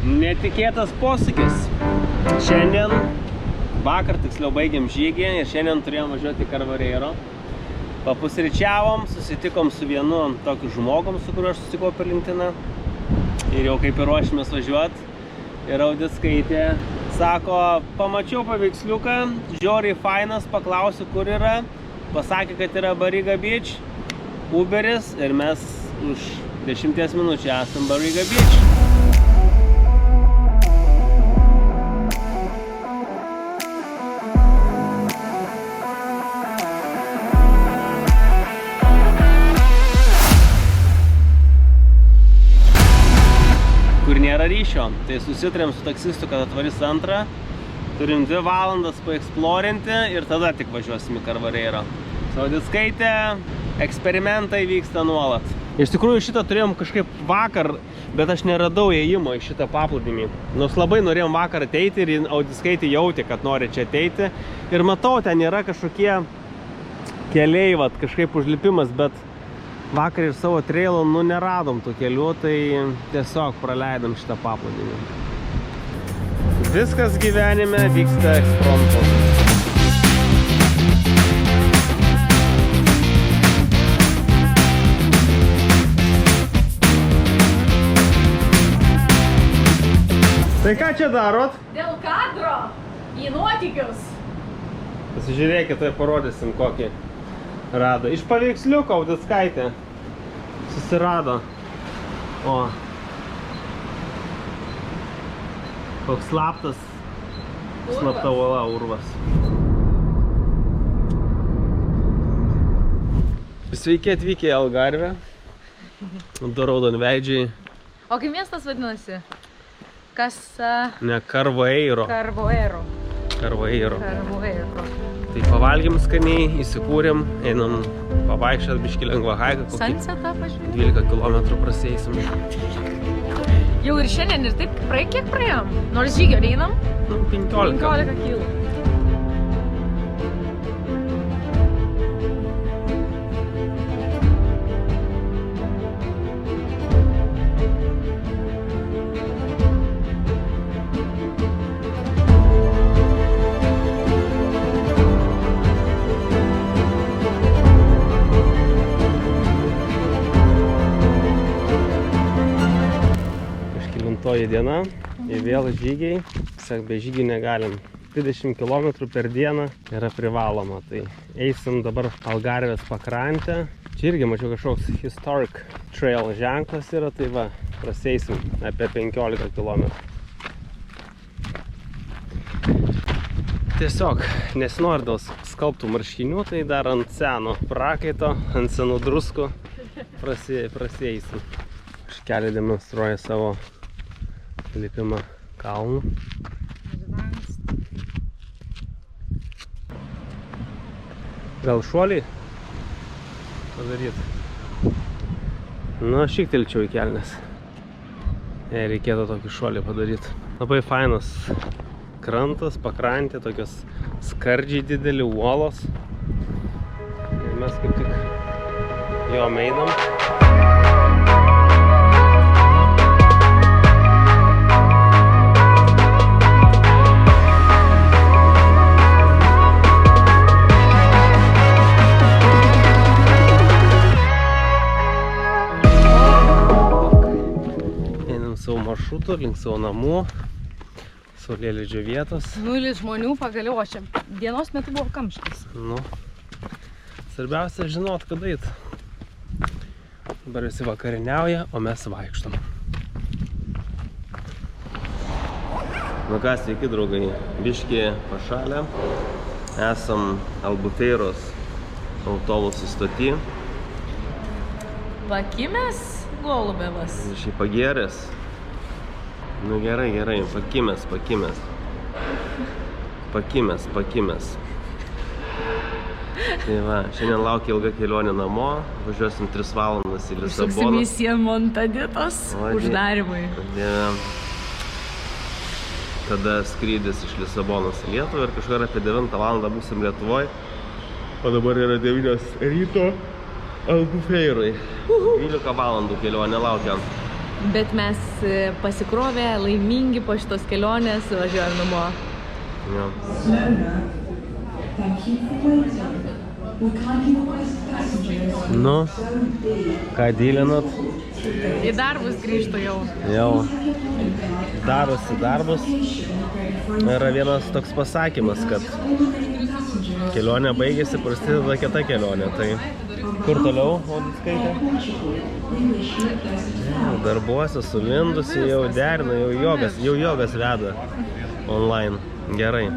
Netikėtas posūkis. Šiandien, vakar tiksliau baigėm žygį ir šiandien turėjom važiuoti į Carvareiro. Papusryčiavom, susitikom su vienu tokiu žmogum, su kuriuo aš susitikau per LinkedIną. Ir jau kaip ir ruošimės važiuoti. Ir Audis skaitė, sako, pamačiau paveiksliuką, žiauriai fainas, paklausiu, kur yra. Pasakė, kad yra Barriga Beach, Uberis ir mes už 10 minučių esam Barriga Beach. Kur nėra ryšio, tai susitarėm su taksistu, kad atvarys antrą. Turim 2 valandas paeksplorinti ir tada tik važiuosim į Carvareiro. Audis skaitė, eksperimentai vyksta nuolat. Iš tikrųjų šitą turėjom kažkaip vakar, bet aš neradau įėjimo į šitą paplūdimį. Nors labai norėjom vakar ateiti ir Audis skaitė jautė, kad nori čia ateiti. Ir matau, ten yra kažkokie keliai, vat, kažkaip užlipimas, bet vakar ir savo trailų neradom tų kelių, tai tiesiog praleidom šitą paplūdimį. Viskas gyvenime vyksta ekspromtu. Tai ką čia darot? Dėl kadro į nuotykius. Pasižiūrėkit, tai parodysim kokį rado. Iš paveiksliuko Audickaitė susirado. O. Koks slaptas. Slapta uola urvas. Sveiki atvykę į Algarvę. Du raudonveidžiai. O kaip miestas vadinasi? Ne, Carvareiro. Carvareiro. Carvareiro. Carvareiro. Tai pavalgėm skaniai, įsikūrėm, einam pavaikščiot biškį lengvą haiką. Sunsetą pažiūrėjom. 12 km prasieisim. Jau ir šiandien ir taip kiek praėjom? Nors žygio einam? 15. 15 kilų. Diena ir vėl žygiai, be žygiai negalim. 20 km per dieną yra privaloma, tai eisim dabar Algarvės pakrantę. Čia irgi mačiau kažkoks historic trail ženklas yra, tai va, praseisim apie 15 km. Tiesiog nesinori dėl skalbtų marškinių, tai dar ant seno prakaito, ant senų druskų praseisim. Škelį demonstruoja savo lipimą kalnų. Gal šuolį padaryti? Nu, aš šiktelčiau į kelnes. Jei reikėtų tokį šuolį padaryti. Labai fainas krantas, pakrantė, tokios skardžiai dideli uolos. Ir mes kaip tik jo einam. Savo maršrutų, link savo namų, saulėlydžio vietos. 0 žmonių pagaliau, o čia dienos metu buvo kamštis. Nu, svarbiausia žinot, kada eit. Dabar visi vakarieniauja, o mes vaikštom. Nu ką, sveiki draugai, biškį pašalę. Esam Albufeiros autobusų stoty. Pakimęs golubėvas. Biškį pagėręs. Nu gerai, pakimęs. Tai va, šiandien laukia ilga kelionė namo, važiuosim 3 valandas į Lisaboną. Užsimisija Montaditos uždarimui. Tada skrydis iš Lisabonos į Lietuvą ir kažkur apie 9 valandą būsim Lietuvoje. O dabar yra 9 ryto Albufeirui. 12 valandų kelionė laukia. Bet mes pasikrovę, laimingi po šitos kelionės, važiuojam namo. Jo. Nu, ką dylinat? Į darbus grįžtu jau. Jau darosi darbus. Yra vienas toks pasakymas, kad kelionė baigėsi, prasideda kita kelionė. Tai kur toliau, Audickaitė? Darbuose, sulindusi, jau derina, jau jogas veda online. Gerai.